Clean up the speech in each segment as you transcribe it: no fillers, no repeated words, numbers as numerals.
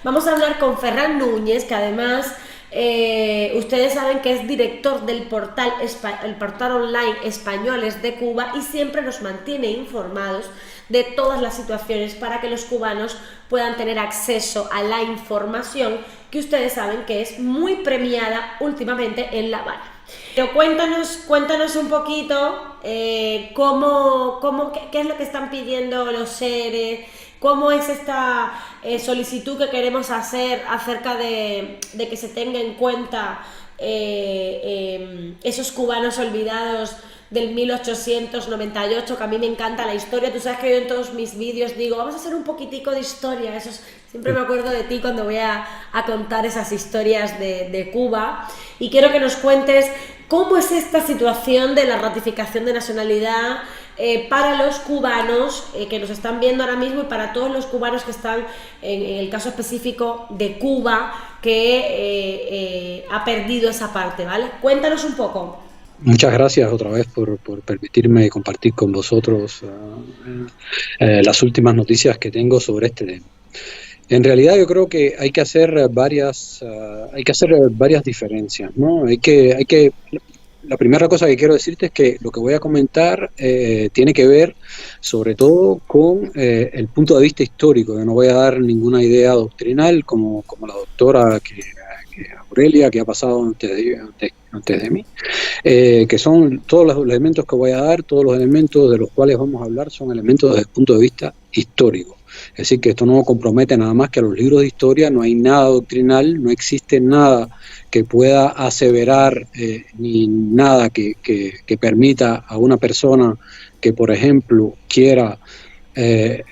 Vamos a hablar con Ferran Núñez, que además ustedes saben que es director del portal, el portal online Españoles de Cuba, y siempre nos mantiene informados de todas las situaciones para que los cubanos puedan tener acceso a la información que ustedes saben que es muy premiada últimamente en La Habana. Pero cuéntanos un poquito qué es lo que están pidiendo los seres, cómo es esta solicitud que queremos hacer acerca de que se tenga en cuenta esos cubanos olvidados del 1898, que a mí me encanta la historia. Tú sabes que yo en todos mis vídeos digo, vamos a hacer un poquitico de historia. Siempre me acuerdo de ti cuando voy a contar esas historias de Cuba. Y quiero que nos cuentes cómo es esta situación de la ratificación de nacionalidad para los cubanos que nos están viendo ahora mismo, y para todos los cubanos que están en el caso específico de Cuba, que ha perdido esa parte, ¿vale? Cuéntanos un poco. Muchas gracias otra vez por permitirme compartir con vosotros las últimas noticias que tengo sobre este tema. En realidad yo creo que hay que hacer varias diferencias, ¿no? La primera cosa que quiero decirte es que lo que voy a comentar tiene que ver sobre todo con el punto de vista histórico. Yo no voy a dar ninguna idea doctrinal como la doctora que Aurelia, que ha pasado antes de mí, que son todos los elementos que voy a dar, todos los elementos de los cuales vamos a hablar son elementos desde el punto de vista histórico. Es decir, que esto no compromete nada más que a los libros de historia, no hay nada doctrinal, no existe nada que pueda aseverar ni nada que permita a una persona que, por ejemplo, quiera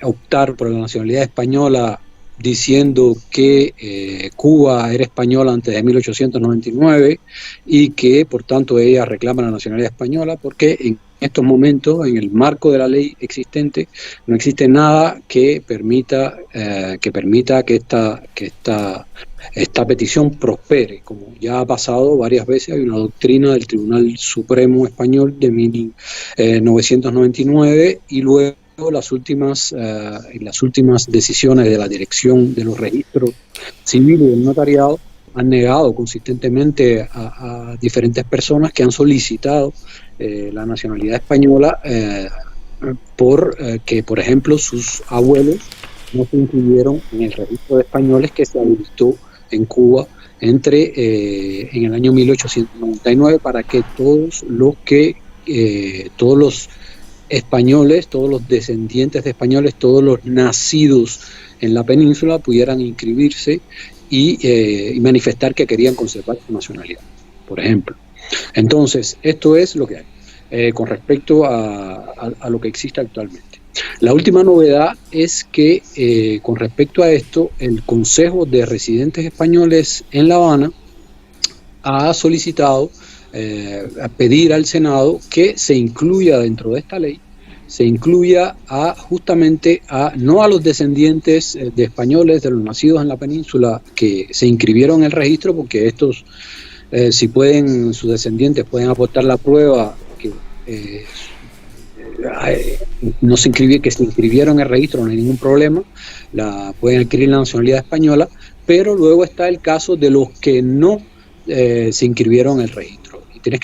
optar por la nacionalidad española diciendo que Cuba era española antes de 1899 y que por tanto ella reclama la nacionalidad española, porque en estos momentos, en el marco de la ley existente, no existe nada que permita que esta petición prospere. Como ya ha pasado varias veces, hay una doctrina del Tribunal Supremo Español de 1999 y luego las últimas decisiones de la Dirección de los Registros Civiles y del Notariado han negado consistentemente a diferentes personas que han solicitado la nacionalidad española que, por ejemplo, sus abuelos no se inscribieron en el registro de españoles que se habilitó en Cuba en el año 1899, para que todos los españoles, todos los descendientes de españoles, todos los nacidos en la península pudieran inscribirse y manifestar que querían conservar su nacionalidad, por ejemplo. Entonces, esto es lo que hay con respecto a lo que existe actualmente. La última novedad es que con respecto a esto, el Consejo de Residentes Españoles en La Habana ha solicitado a pedir al Senado que se incluya dentro de esta ley, se incluya justamente no a los descendientes de españoles, de los nacidos en la península que se inscribieron en el registro, porque estos, si pueden, sus descendientes pueden aportar la prueba que que se inscribieron en el registro, no hay ningún problema, pueden adquirir la nacionalidad española, pero luego está el caso de los que no se inscribieron en el registro. Y tienes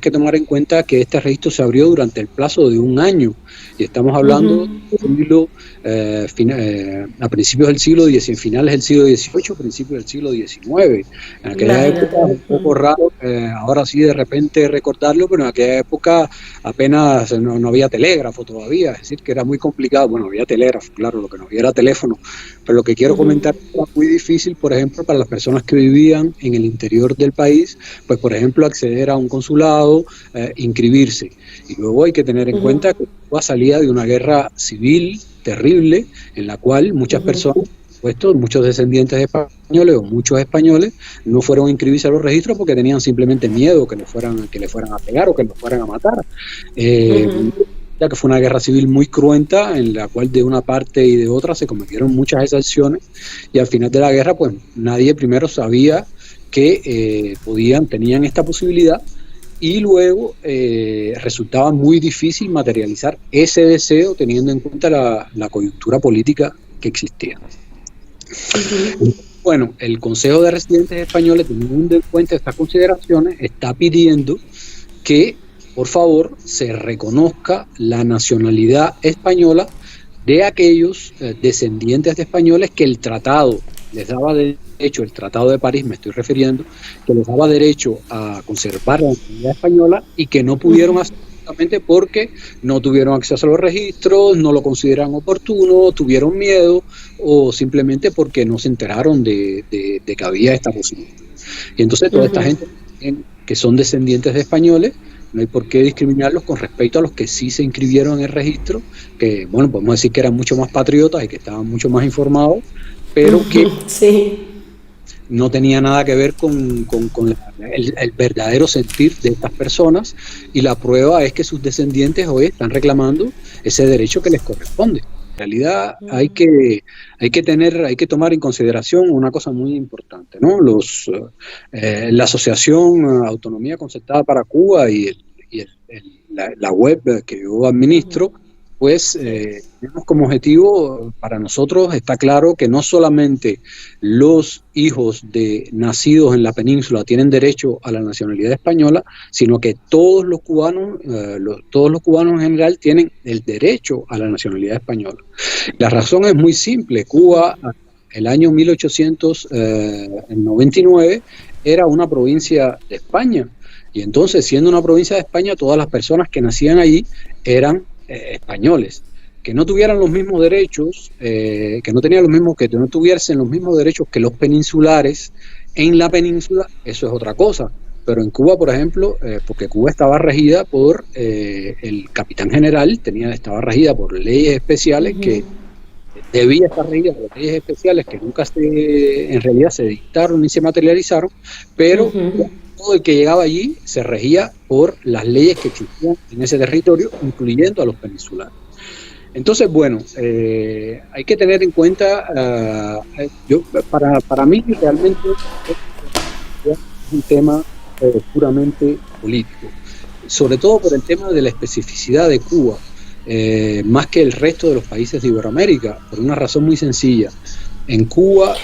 que tomar en cuenta que este registro se abrió durante el plazo de un año, y estamos hablando a principios del siglo XIX, finales del siglo XVIII, principios del siglo XIX. En aquella época es un poco raro, ahora sí de repente recordarlo, pero en aquella época apenas no había telégrafo todavía, es decir, que era muy complicado. Bueno, había telégrafo, claro, lo que no había era teléfono, pero lo que quiero comentar era muy difícil, por ejemplo, para las personas que vivían en el interior del país, pues por ejemplo acceder a un consulado, inscribirse. Y luego hay que tener en cuenta que Cuba salía de una guerra civil terrible, en la cual muchas personas, muchos descendientes de españoles o muchos españoles no fueron a inscribirse a los registros porque tenían simplemente miedo que le fueran a pegar o que los fueran a matar. Ya que fue una guerra civil muy cruenta, en la cual de una parte y de otra se cometieron muchas exacciones, y al final de la guerra pues nadie primero sabía que tenían esta posibilidad, y luego resultaba muy difícil materializar ese deseo teniendo en cuenta la coyuntura política que existía. Bueno, el Consejo de Residentes Españoles, teniendo en cuenta estas consideraciones, está pidiendo que, por favor, se reconozca la nacionalidad española de aquellos descendientes de españoles que el tratado les daba derecho, el Tratado de París me estoy refiriendo, que les daba derecho a conservar la nacionalidad española y que no pudieron hacer justamente porque no tuvieron acceso a los registros, no lo consideran oportuno, tuvieron miedo o simplemente porque no se enteraron de que había esta posibilidad. Y entonces toda esta gente que son descendientes de españoles, no hay por qué discriminarlos con respecto a los que sí se inscribieron en el registro, que, bueno, podemos decir que eran mucho más patriotas y que estaban mucho más informados, pero que no tenía nada que ver con el verdadero sentir de estas personas, y la prueba es que sus descendientes hoy están reclamando ese derecho que les corresponde. En realidad hay que tomar en consideración una cosa muy importante, ¿no? La Asociación Autonomía Concertada para Cuba y la web que yo administro, pues tenemos como objetivo, para nosotros está claro que no solamente los hijos nacidos en la península tienen derecho a la nacionalidad española, sino que todos los cubanos en general tienen el derecho a la nacionalidad española. La razón es muy simple. Cuba, el año 1899, era una provincia de España, y entonces, siendo una provincia de España, todas las personas que nacían allí eran españoles. Que no tuvieran los mismos derechos, que no tuviesen los mismos derechos que los peninsulares en la península, eso es otra cosa. Pero en Cuba, por ejemplo, porque Cuba estaba regida por el capitán general, estaba regida por leyes especiales que debía estar regida por leyes especiales que nunca en realidad se dictaron ni se materializaron, pero todo el que llegaba allí se regía por las leyes que existían en ese territorio, incluyendo a los peninsulares. Entonces, bueno, hay que tener en cuenta, para mí realmente es un tema puramente político, sobre todo por el tema de la especificidad de Cuba, más que el resto de los países de Iberoamérica, por una razón muy sencilla. En Cuba,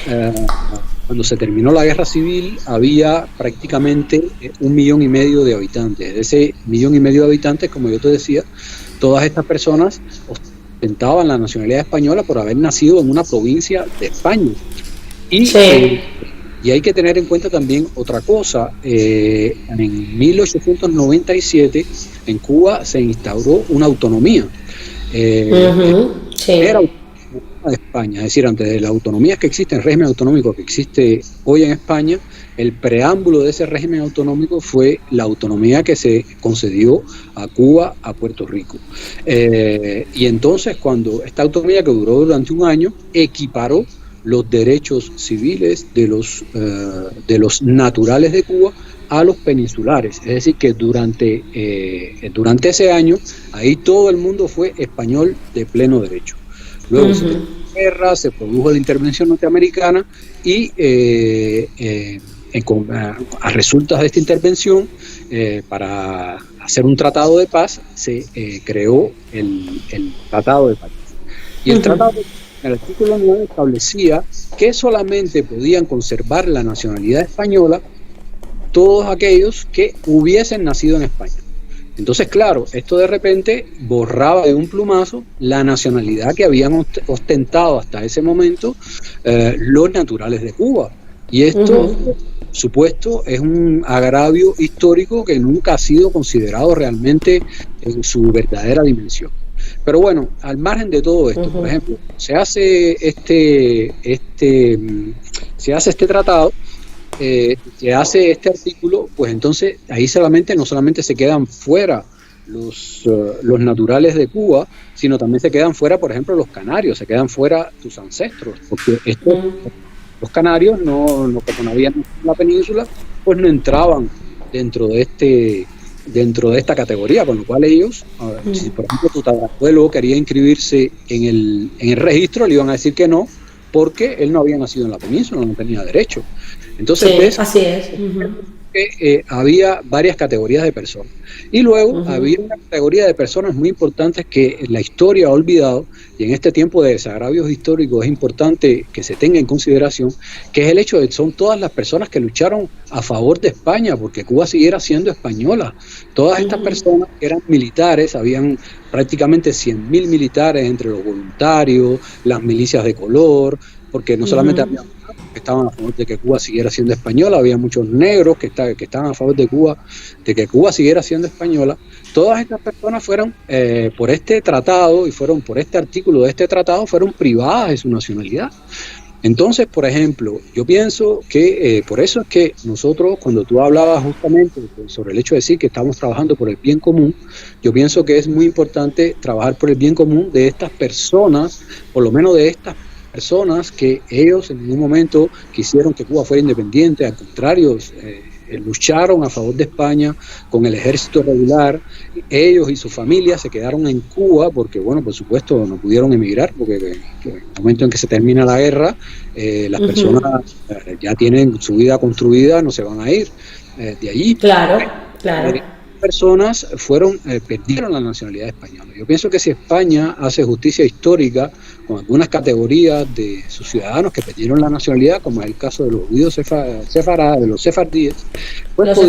cuando se terminó la guerra civil, había prácticamente 1,5 millones de habitantes. De ese 1,5 millones de habitantes, como yo te decía, todas estas personas ostentaban la nacionalidad española por haber nacido en una provincia de España. Y hay que tener en cuenta también otra cosa. En 1897 en Cuba se instauró una autonomía. Era de España, es decir, antes de la autonomía que existe, el régimen autonómico que existe hoy en España, el preámbulo de ese régimen autonómico fue la autonomía que se concedió a Cuba, a Puerto Rico. Y entonces, cuando esta autonomía, que duró durante un año, equiparó los derechos civiles de los naturales de Cuba a los peninsulares. Es decir, que durante ese año, ahí todo el mundo fue español de pleno derecho. Luego se produjo la guerra, se produjo la intervención norteamericana y a resultas de esta intervención, para hacer un tratado de paz, se creó el Tratado de París. Y el Tratado de París, en el artículo 9, establecía que solamente podían conservar la nacionalidad española todos aquellos que hubiesen nacido en España. Entonces, claro, esto de repente borraba de un plumazo la nacionalidad que habían ostentado hasta ese momento los naturales de Cuba. Y esto, por supuesto, es un agravio histórico que nunca ha sido considerado realmente en su verdadera dimensión. Pero bueno, al margen de todo esto, por ejemplo, se hace este tratado, se hace este artículo, pues entonces ahí no solamente se quedan fuera los naturales de Cuba, sino también se quedan fuera, por ejemplo, los canarios, se quedan fuera tus ancestros, porque los canarios, como no habían en la península, pues no entraban dentro de esta categoría, con lo cual ellos, si por ejemplo tu tatarabuelo quería inscribirse en el registro, le iban a decir que no, porque él no había nacido en la península, no tenía derecho. Entonces, así es. que había varias categorías de personas. Y luego había una categoría de personas muy importantes que la historia ha olvidado, y en este tiempo de desagravios históricos es importante que se tenga en consideración, que es el hecho de que son todas las personas que lucharon a favor de España, porque Cuba siguiera siendo española. Todas estas personas que eran militares, habían prácticamente 100.000 militares entre los voluntarios, las milicias de color, porque no solamente había que estaban a favor de que Cuba siguiera siendo española, había muchos negros que estaban a favor de Cuba, de que Cuba siguiera siendo española. Todas estas personas fueron, por este tratado y fueron por este artículo de este tratado, fueron privadas de su nacionalidad. Entonces, por ejemplo, yo pienso que por eso es que nosotros, cuando tú hablabas justamente sobre el hecho de decir que estamos trabajando por el bien común, yo pienso que es muy importante trabajar por el bien común de estas personas, por lo menos de estas personas que ellos en ningún momento quisieron que Cuba fuera independiente, al contrario, lucharon a favor de España con el ejército regular. Ellos y su familia se quedaron en Cuba porque, bueno, por supuesto no pudieron emigrar porque en el momento en que se termina la guerra, las personas ya tienen su vida construida, no se van a ir de allí. Claro. Personas perdieron la nacionalidad española. Yo pienso que si España hace justicia histórica con algunas categorías de sus ciudadanos que perdieron la nacionalidad, como es el caso de los judíos de los sefardíes, pues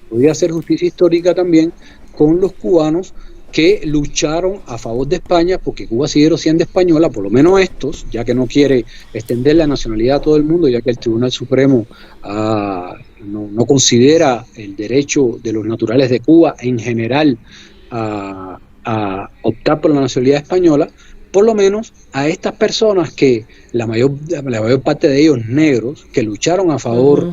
podía hacer justicia histórica también con los cubanos que lucharon a favor de España porque Cuba siguiera siendo española, por lo menos estos, ya que no quiere extender la nacionalidad a todo el mundo, ya que el Tribunal Supremo no considera el derecho de los naturales de Cuba en general a optar por la nacionalidad española. Por lo menos a estas personas que la mayor parte de ellos negros, que lucharon a favor de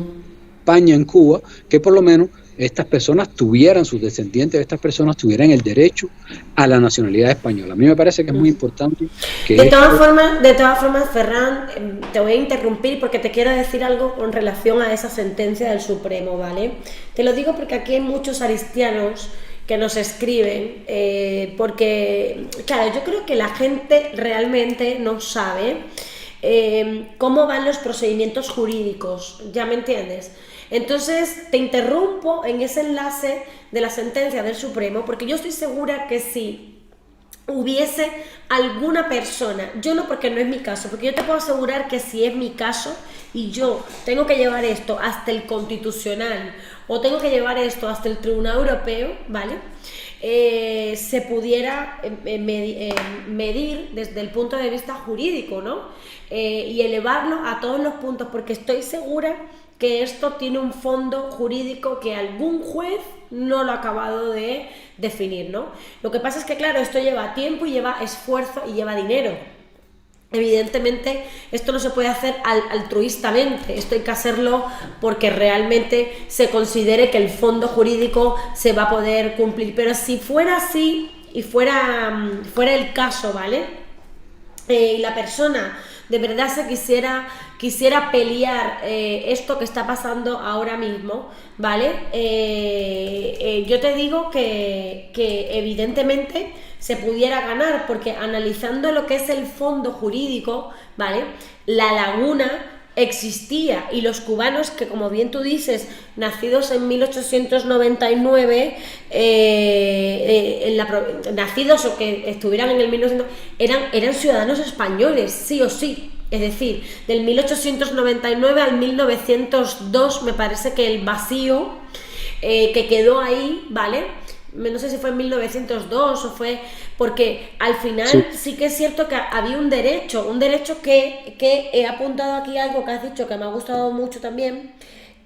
España en Cuba, que por lo menos estas personas sus descendientes de estas personas tuvieran el derecho a la nacionalidad española. A mí me parece que es muy importante que... De todas formas, Ferran, te voy a interrumpir porque te quiero decir algo con relación a esa sentencia del Supremo, ¿vale? Te lo digo porque aquí hay muchos aristianos que nos escriben, porque, claro, yo creo que la gente realmente no sabe cómo van los procedimientos jurídicos, ¿ya me entiendes? Entonces te interrumpo en ese enlace de la sentencia del Supremo porque yo estoy segura que si hubiese alguna persona, yo no, porque no es mi caso, porque yo te puedo asegurar que si es mi caso y yo tengo que llevar esto hasta el Constitucional o tengo que llevar esto hasta el Tribunal Europeo, ¿vale? Se pudiera medir desde el punto de vista jurídico, ¿no? Y elevarlo a todos los puntos, porque estoy segura que esto tiene un fondo jurídico que algún juez no lo ha acabado de definir, ¿no? Lo que pasa es que, claro, esto lleva tiempo y lleva esfuerzo y lleva dinero. Evidentemente, esto no se puede hacer altruistamente, esto hay que hacerlo porque realmente se considere que el fondo jurídico se va a poder cumplir. Pero si fuera así y fuera el caso, ¿vale? Y la persona de verdad se quisiera pelear esto que está pasando ahora mismo, ¿vale? Yo te digo que evidentemente se pudiera ganar, porque analizando lo que es el fondo jurídico, ¿vale? La laguna existía y los cubanos que, como bien tú dices, nacidos en 1899, nacidos o que estuvieran en el 1900, eran ciudadanos españoles, sí o sí. Es decir, del 1899 al 1902 me parece que el vacío que quedó ahí, ¿vale? No sé si fue en 1902 o fue... Porque al final sí que es cierto que había un derecho que he apuntado aquí algo que has dicho que me ha gustado mucho también,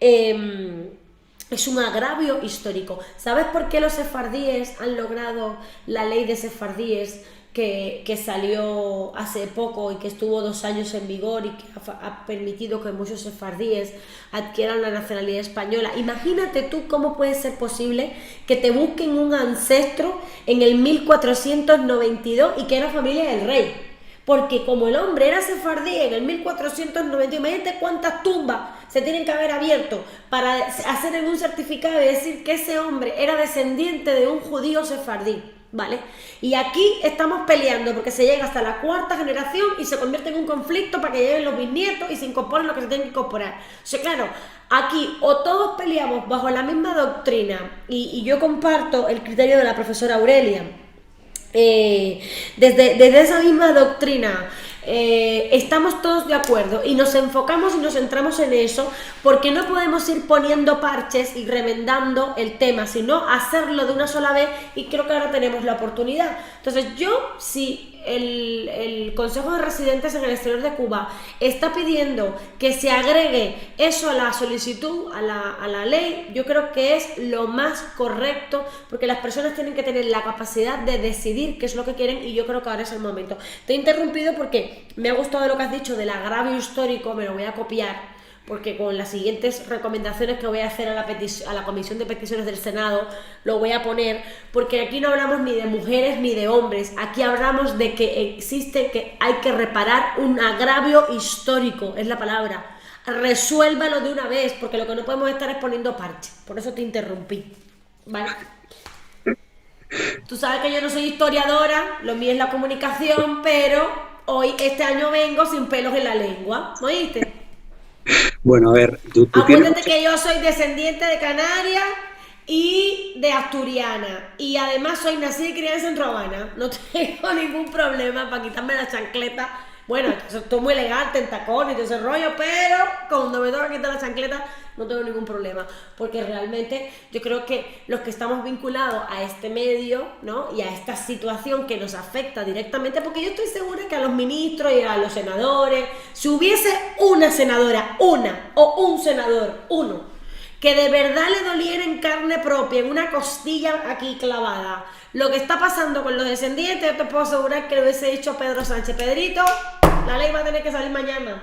es un agravio histórico. ¿Sabes por qué los sefardíes han logrado la ley de sefardíes que salió hace poco y que estuvo 2 años en vigor y que ha permitido que muchos sefardíes adquieran la nacionalidad española? Imagínate tú cómo puede ser posible que te busquen un ancestro en el 1492 y que era familia del rey. Porque como el hombre era sefardí en el 1490, imagínate cuántas tumbas se tienen que haber abierto para hacer un certificado y decir que ese hombre era descendiente de un judío sefardí. ¿vale? Y aquí estamos peleando porque se llega hasta la cuarta generación y se convierte en un conflicto para que lleguen los bisnietos y se incorporen los que se tienen que incorporar. O sea, claro, aquí o todos peleamos bajo la misma doctrina, y yo comparto el criterio de la profesora Aurelia, desde esa misma doctrina, estamos todos de acuerdo y nos enfocamos y nos centramos en eso, porque no podemos ir poniendo parches y remendando el tema, sino hacerlo de una sola vez, y creo que ahora tenemos la oportunidad. Entonces si el Consejo de Residentes en el Exterior de Cuba está pidiendo que se agregue eso a la solicitud, a la ley, yo creo que es lo más correcto, porque las personas tienen que tener la capacidad de decidir qué es lo que quieren, y yo creo que ahora es el momento. Te he interrumpido porque me ha gustado lo que has dicho del agravio histórico, me lo voy a copiar, porque con las siguientes recomendaciones que voy a hacer a la Comisión de Peticiones del Senado lo voy a poner, porque aquí no hablamos ni de mujeres ni de hombres, aquí hablamos de que hay que reparar un agravio histórico, es la palabra. Resuélvalo de una vez, porque lo que no podemos estar es poniendo parche. Por eso te interrumpí, ¿vale? Tú sabes que yo no soy historiadora, lo mío es la comunicación, pero este año vengo sin pelos en la lengua, ¿no oíste? Bueno, a ver, tú acuérdate que yo soy descendiente de Canarias y de asturiana, y además soy nacida y criada en Centro Habana. No tengo ningún problema para quitarme la chancleta. Bueno, estoy muy elegante en tacones y todo ese rollo, pero cuando me toca quitar la chancleta no tengo ningún problema, porque realmente yo creo que los que estamos vinculados a este medio, ¿no?, y a esta situación que nos afecta directamente, porque yo estoy segura que a los ministros y a los senadores, si hubiese una senadora, o un senador, que de verdad le doliera en carne propia, en una costilla aquí clavada, lo que está pasando con los descendientes, yo te puedo asegurar que lo hubiese dicho Pedro Sánchez: Pedrito, la ley va a tener que salir mañana.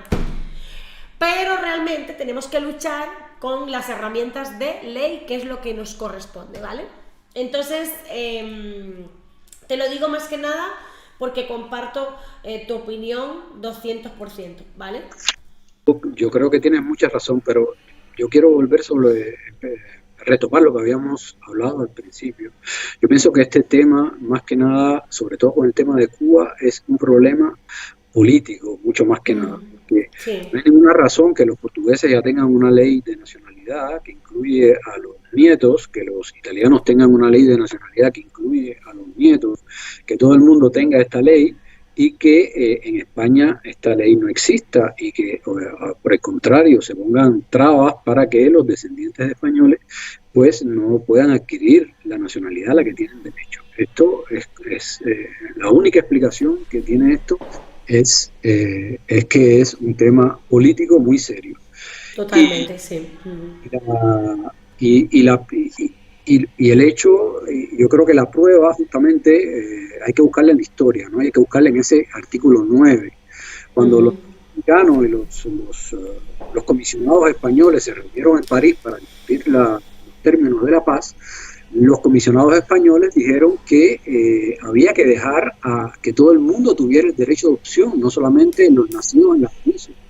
Pero realmente tenemos que luchar con las herramientas de ley, que es lo que nos corresponde, ¿vale? Entonces, te lo digo más que nada porque comparto tu opinión 200%, ¿vale? Yo creo que tienes mucha razón, pero yo quiero volver sobre retomar lo que habíamos hablado al principio. Yo pienso que este tema, más que nada, sobre todo con el tema de Cuba, es un problema político, mucho más que nada. Porque no hay ninguna razón que los portugueses ya tengan una ley de nacionalidad que incluye a los nietos, que los italianos tengan una ley de nacionalidad que incluye a los nietos, que todo el mundo tenga esta ley, y que en España esta ley no exista, y que por el contrario se pongan trabas para que los descendientes de españoles pues no puedan adquirir la nacionalidad a la que tienen derecho. Esto es la única explicación que tiene esto, es que es un tema político muy serio. Totalmente, sí. Y el hecho, yo creo que la prueba justamente hay que buscarla en la historia, ¿no? Hay que buscarla en ese artículo 9, cuando los mexicanos y los comisionados españoles se reunieron en París para discutir los términos de la paz. Los comisionados españoles dijeron que había que dejar a que todo el mundo tuviera el derecho de opción, no solamente los nacidos en las pensiones.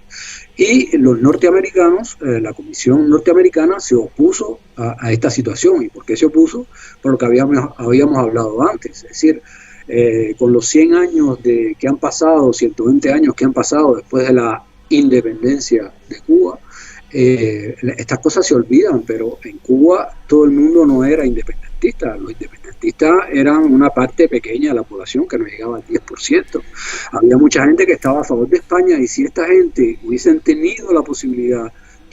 Y los norteamericanos, la Comisión norteamericana se opuso a esta situación. ¿Y por qué se opuso? Por lo que habíamos hablado antes. Es decir, con los 100 años que han pasado, 120 años que han pasado después de la independencia de Cuba, estas cosas se olvidan, pero en Cuba todo el mundo no era independentista. Los independentistas eran una parte pequeña de la población que no llegaba al 10%. Había mucha gente que estaba a favor de España, y si esta gente hubiesen tenido la posibilidad,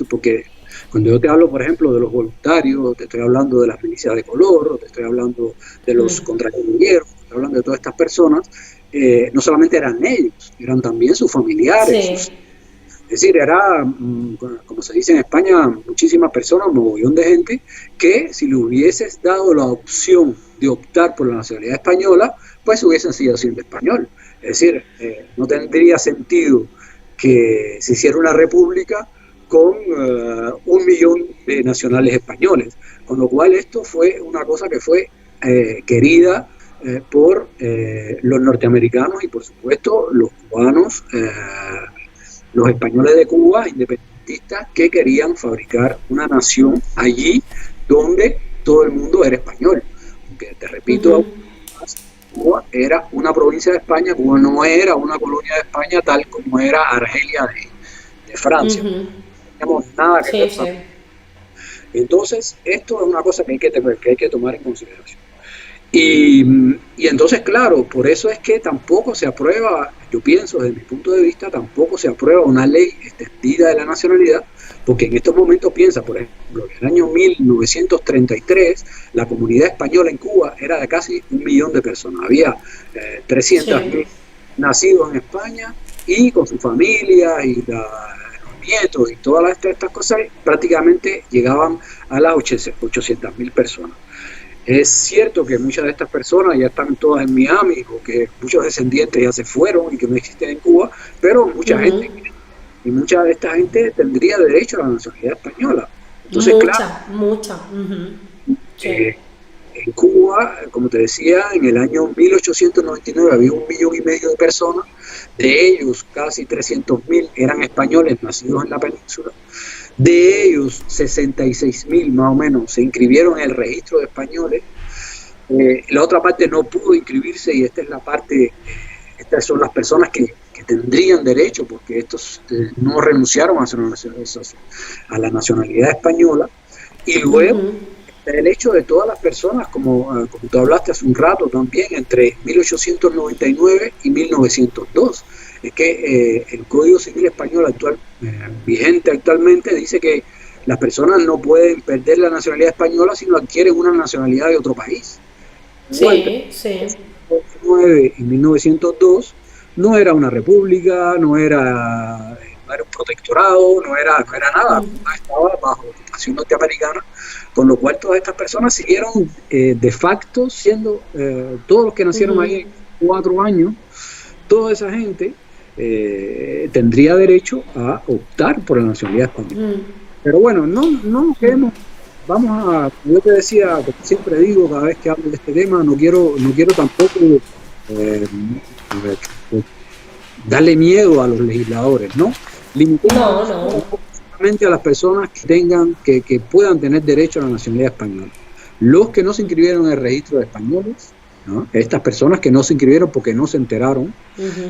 porque cuando yo te hablo, por ejemplo, de los voluntarios, te estoy hablando de las milicias de color, te estoy hablando de los contraguerrilleros, te estoy hablando de todas estas personas, no solamente eran ellos, eran también sus familiares, es decir, era, como se dice en España, muchísimas personas, un mogollón de gente, que si le hubieses dado la opción de optar por la nacionalidad española, pues hubiesen sido siendo español. Es decir, no tendría sentido que se hiciera una república con 1 millón de nacionales españoles. Con lo cual esto fue una cosa que fue querida por los norteamericanos y por supuesto los cubanos, los españoles de Cuba, independentistas, que querían fabricar una nación allí donde todo el mundo era español. Porque te repito, Cuba era una provincia de España, Cuba no era una colonia de España tal como era Argelia de Francia. No teníamos nada que Sí, ver. sí. Entonces, esto es una cosa que hay que tomar en consideración. Y, y entonces, claro, por eso es que tampoco se aprueba, yo pienso desde mi punto de vista, tampoco se aprueba una ley extendida de la nacionalidad, porque en estos momentos piensa, por ejemplo, en el año 1933 la comunidad española en Cuba era de casi 1 millón de personas, había 300.000 Sí. nacidos en España y con su familia y los nietos y todas estas cosas prácticamente llegaban a las 800.000 personas. Es cierto que muchas de estas personas ya están todas en Miami o que muchos descendientes ya se fueron y que no existen en Cuba, pero mucha gente, y mucha de esta gente tendría derecho a la nacionalidad española. Entonces, claro, Mucha. Sí. eh, en Cuba, como te decía, en el año 1899 había 1,5 millones de personas, de ellos casi 300.000 eran españoles nacidos en la península. De ellos, 66.000 más o menos se inscribieron en el registro de españoles. La otra parte no pudo inscribirse y esta es la parte, estas son las personas que tendrían derecho porque estos no renunciaron a la nacionalidad española. Y luego el hecho de todas las personas, como tú hablaste hace un rato también, entre 1899 y 1902. Es que el Código Civil Español actual, vigente actualmente, dice que las personas no pueden perder la nacionalidad española si no adquieren una nacionalidad de otro país. Sí, sí. 1909 y 1902 no era una república, no era un protectorado, no era nada, estaba bajo ocupación norteamericana, con lo cual todas estas personas siguieron de facto siendo, todos los que nacieron ahí en 4 años, toda esa gente tendría derecho a optar por la nacionalidad española. Pero bueno, no nos quedemos, yo te decía, como siempre digo, cada vez que hablo de este tema, no quiero tampoco darle miedo a los legisladores, ¿no? Limitemos solamente a las personas que puedan tener derecho a la nacionalidad española. Los que no se inscribieron en el registro de españoles, ¿no? Estas personas que no se inscribieron porque no se enteraron,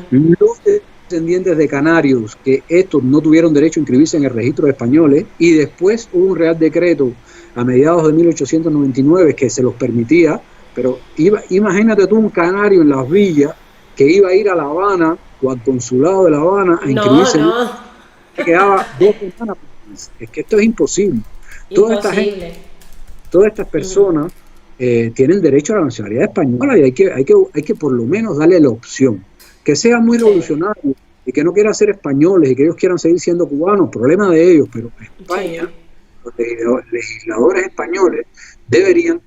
los descendientes de canarios que estos no tuvieron derecho a inscribirse en el registro de españoles y después hubo un real decreto a mediados de 1899 que se los permitía, pero imagínate tú un canario en las villas que iba a ir a La Habana o al consulado de La Habana a inscribirse, que quedaba 2 semanas. Es que esto es imposible. Toda estas personas tienen derecho a la nacionalidad española y hay que por lo menos darle la opción. Que sea muy revolucionario y que no quieran ser españoles y que ellos quieran seguir siendo cubanos, problema de ellos, pero España, los legisladores españoles deberían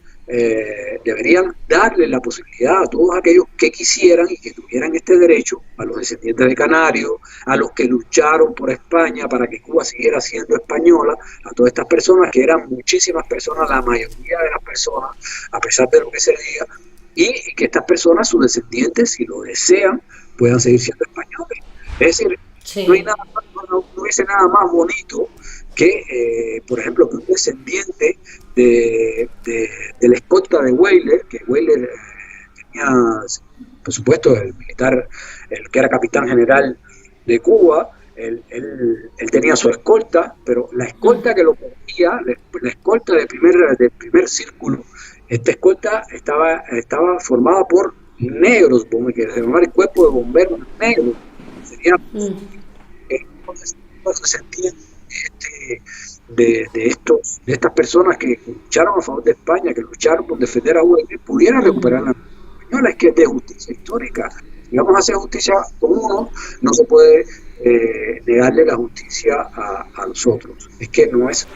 darle la posibilidad a todos aquellos que quisieran y que tuvieran este derecho, a los descendientes de canarios, a los que lucharon por España para que Cuba siguiera siendo española, a todas estas personas, que eran muchísimas personas, la mayoría de las personas, a pesar de lo que se diga, y que estas personas, sus descendientes, si lo desean, puedan seguir siendo españoles. Es decir, no hubiese nada más bonito que, por ejemplo, que un descendiente del escolta de Weyler, que Weyler tenía, por supuesto, el militar, el que era capitán general de Cuba, él tenía su escolta, pero la escolta que lo cogía, la escolta del primer círculo, esta escolta estaba formada por negros, que se llamaba el cuerpo de bomberos negros. Sería se entiende de estas personas que lucharon a favor de España, que lucharon por defender a Huelva, pudieran recuperar la española. Es que es de justicia histórica. Si vamos a hacer justicia con uno, no se puede negarle la justicia a los otros. Es que no es.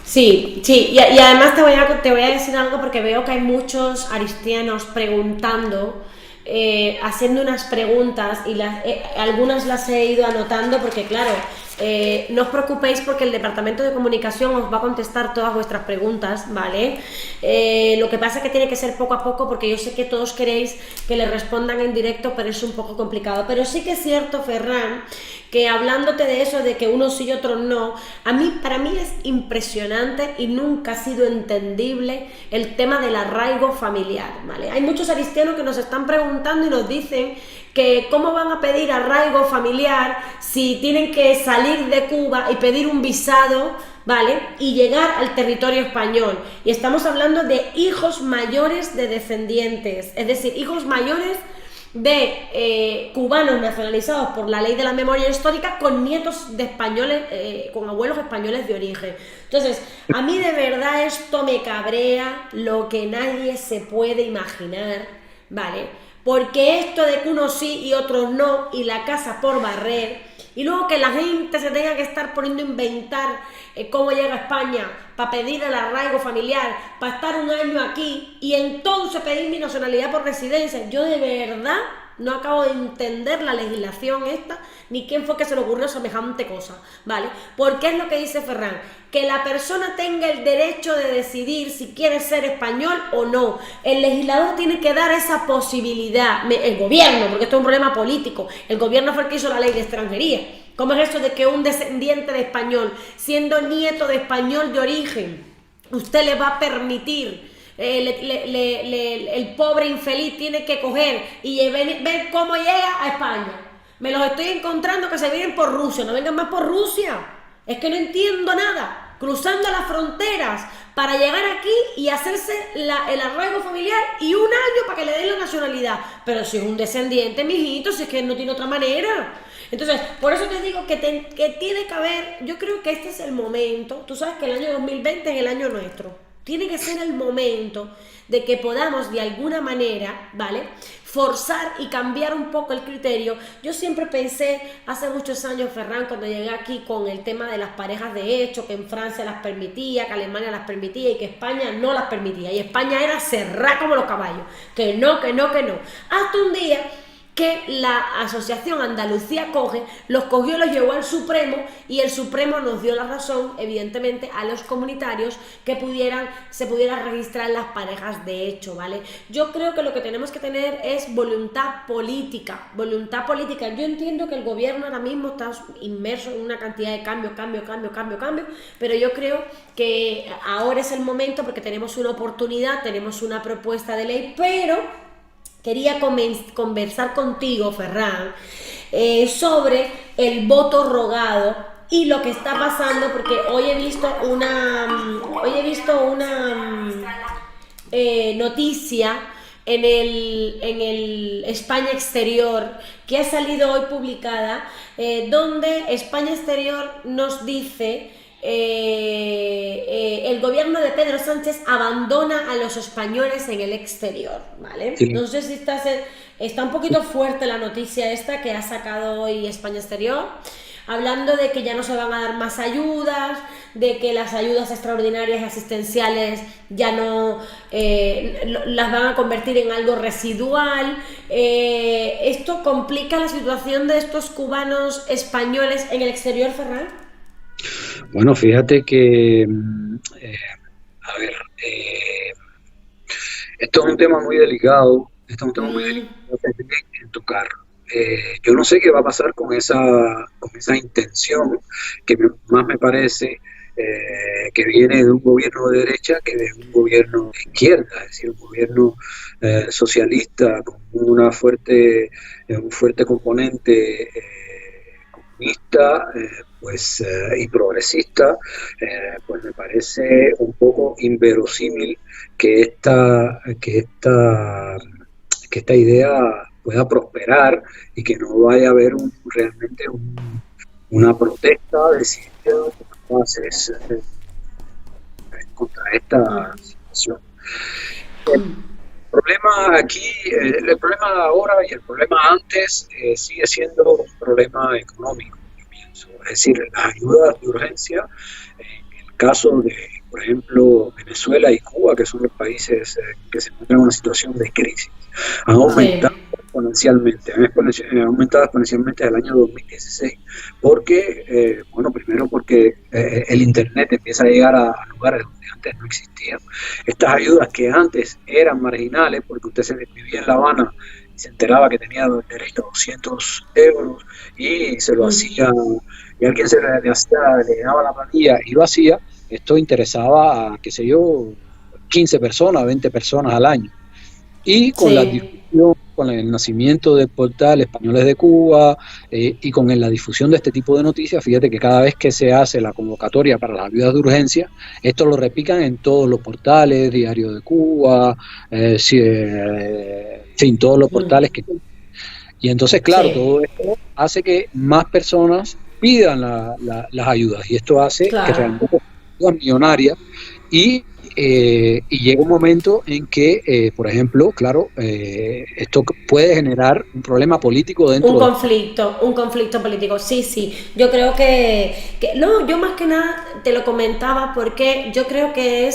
Sí, y además te voy a decir algo porque veo que hay muchos aristianos preguntando, haciendo unas preguntas y algunas las he ido anotando porque claro, no os preocupéis porque el departamento de comunicación os va a contestar todas vuestras preguntas, ¿vale? Lo que pasa es que tiene que ser poco a poco porque yo sé que todos queréis que les respondan en directo, pero es un poco complicado. Pero sí que es cierto, Ferran, que hablándote de eso, de que unos sí y otros no, para mí es impresionante y nunca ha sido entendible el tema del arraigo familiar, ¿vale? Hay muchos cristianos que nos están preguntando y nos dicen que cómo van a pedir arraigo familiar si tienen que salir de Cuba y pedir un visado, ¿vale? Y llegar al territorio español. Y estamos hablando de hijos mayores de descendientes, es decir, hijos mayores de cubanos nacionalizados por la ley de la memoria histórica con nietos de españoles, con abuelos españoles de origen. Entonces, a mí de verdad esto me cabrea lo que nadie se puede imaginar, ¿vale? Porque esto de que unos sí y otros no, y la casa por barrer, y luego que la gente se tenga que estar poniendo a inventar cómo llega a España para pedir el arraigo familiar, para estar un año aquí y entonces pedir mi nacionalidad por residencia. Yo de verdad no acabo de entender la legislación esta, ni quién fue que se le ocurrió semejante cosa, ¿vale? Porque es lo que dice Ferran, que la persona tenga el derecho de decidir si quiere ser español o no. El legislador tiene que dar esa posibilidad, el gobierno, porque esto es un problema político, el gobierno fue el que hizo la ley de extranjería. ¿Cómo es eso de que un descendiente de español, siendo nieto de español de origen, usted le va a permitir, el pobre infeliz tiene que coger y ver cómo llega a España? Me los estoy encontrando que se vienen por Rusia, no vengan más por Rusia. Es que no entiendo nada. Cruzando las fronteras para llegar aquí y hacerse el arraigo familiar y un año para que le den la nacionalidad. Pero si es un descendiente, mijito, si es que no tiene otra manera. Entonces, por eso te digo que tiene que haber, yo creo que este es el momento. Tú sabes que el año 2020 es el año nuestro. Tiene que ser el momento de que podamos de alguna manera, ¿vale?, forzar y cambiar un poco el criterio. Yo siempre pensé, hace muchos años, Ferran, cuando llegué aquí con el tema de las parejas de hecho, que en Francia las permitía, que Alemania las permitía y que España no las permitía. Y España era cerrar como los caballos. Que no, que no, que no. Hasta un día que la asociación Andalucía Coge los cogió y los llevó al Supremo, y el Supremo nos dio la razón, evidentemente, a los comunitarios que se pudieran registrar las parejas de hecho, ¿vale? Yo creo que lo que tenemos que tener es voluntad política, voluntad política. Yo entiendo que el gobierno ahora mismo está inmerso en una cantidad de cambio, pero yo creo que ahora es el momento porque tenemos una oportunidad, tenemos una propuesta de ley, pero quería conversar contigo, Ferran, sobre el voto rogado y lo que está pasando, porque hoy he visto una noticia en el España Exterior que ha salido hoy publicada, donde España Exterior nos dice: el gobierno de Pedro Sánchez abandona a los españoles en el exterior, ¿vale? Sí. No sé si está un poquito fuerte la noticia esta que ha sacado hoy España Exterior, hablando de que ya no se van a dar más ayudas, de que las ayudas extraordinarias asistenciales ya no las van a convertir en algo residual. ¿Esto complica la situación de estos cubanos españoles en el exterior, Ferran? Bueno, fíjate que, esto es un tema muy delicado, que hay que tocar. Yo no sé qué va a pasar con esa intención, que más me parece que viene de un gobierno de derecha que de un gobierno de izquierda, es decir, un gobierno socialista con un fuerte componente comunista, y progresista, pues me parece un poco inverosímil que esta idea pueda prosperar y que no vaya a haber realmente una protesta decidida por las bases contra esta situación. El problema ahora y el problema antes sigue siendo un problema económico. Es decir, las ayudas de urgencia, en el caso de, por ejemplo, Venezuela y Cuba, que son los países que se encuentran en una situación de crisis, han aumentado exponencialmente, han aumentado exponencialmente desde el año 2016, porque, primero porque el Internet empieza a llegar a lugares donde antes no existían. Estas ayudas que antes eran marginales, porque usted se vivía en La Habana se enteraba que tenía derecho a 200 euros y se lo Mm, hacía, y alguien le hacía, le llenaba la planilla y lo hacía, esto interesaba a, qué sé yo, 15 personas, 20 personas al año. Y con la sí. difusión, con el nacimiento del portal Españoles de Cuba y con la difusión de este tipo de noticias, fíjate que cada vez que se hace la convocatoria para las ayudas de urgencia, esto lo repican en todos los portales, Diario de Cuba, sí, en todos los portales Mm, que... Y entonces, claro, sí, todo esto hace que más personas pidan las ayudas y esto hace que claro. realmente sean millonarias y, y llega un momento en que, por ejemplo, claro, esto puede generar un problema político dentro de... Un conflicto político, sí, sí. Yo creo no, yo más que nada te lo comentaba porque yo creo que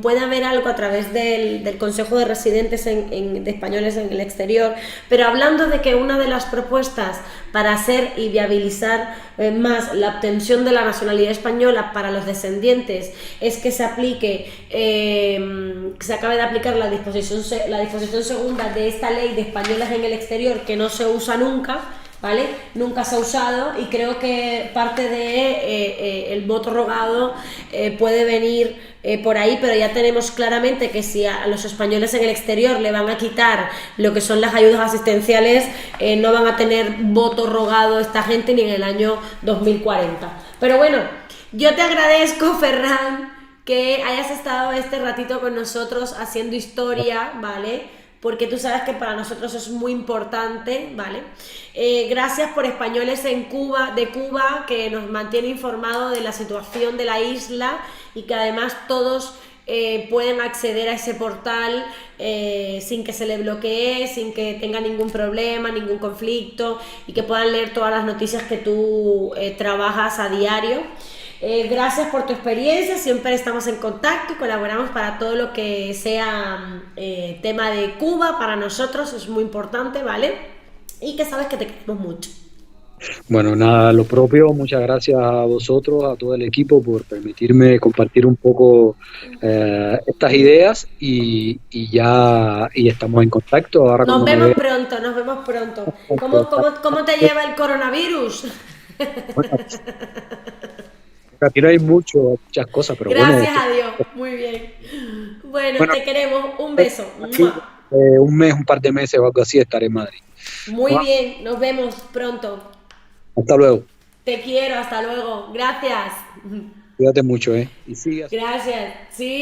puede haber algo a través del Consejo de Residentes de Españoles en el exterior, pero hablando de que una de las propuestas para hacer y viabilizar más la obtención de la nacionalidad española para los descendientes es que se aplique, que se acabe de aplicar la disposición segunda de esta ley de españoles en el exterior que no se usa nunca, ¿vale? Nunca se ha usado y creo que parte de el voto rogado puede venir por ahí, pero ya tenemos claramente que si a los españoles en el exterior le van a quitar lo que son las ayudas asistenciales, no van a tener voto rogado esta gente ni en el año 2040. Pero bueno, yo te agradezco, Ferran, que hayas estado este ratito con nosotros haciendo historia, ¿vale? Porque tú sabes que para nosotros es muy importante, ¿vale? Gracias por Españoles en Cuba, de Cuba, que nos mantiene informados de la situación de la isla y que además todos pueden acceder a ese portal sin que se le bloquee, sin que tenga ningún problema, ningún conflicto y que puedan leer todas las noticias que tú trabajas a diario. Gracias por tu experiencia, siempre estamos en contacto y colaboramos para todo lo que sea tema de Cuba, para nosotros es muy importante, ¿vale? Y que sabes que te queremos mucho. Bueno, nada, lo propio, muchas gracias a vosotros, a todo el equipo por permitirme compartir un poco estas ideas y ya y estamos en contacto. Ahora Nos cuando me vemos veas, pronto, nos vemos pronto. ¿Cómo te lleva el coronavirus? bueno, aquí no hay muchas cosas, pero bueno, Gracias a Dios, muy bien. Bueno, bueno, te queremos, un beso. aquí, un mes, un par de meses o algo así estaré en Madrid. Muy Bueno, bien, nos vemos pronto. hasta luego. Te quiero, hasta luego. Gracias. Cuídate mucho, ¿eh? Y sigas. Gracias. Sí.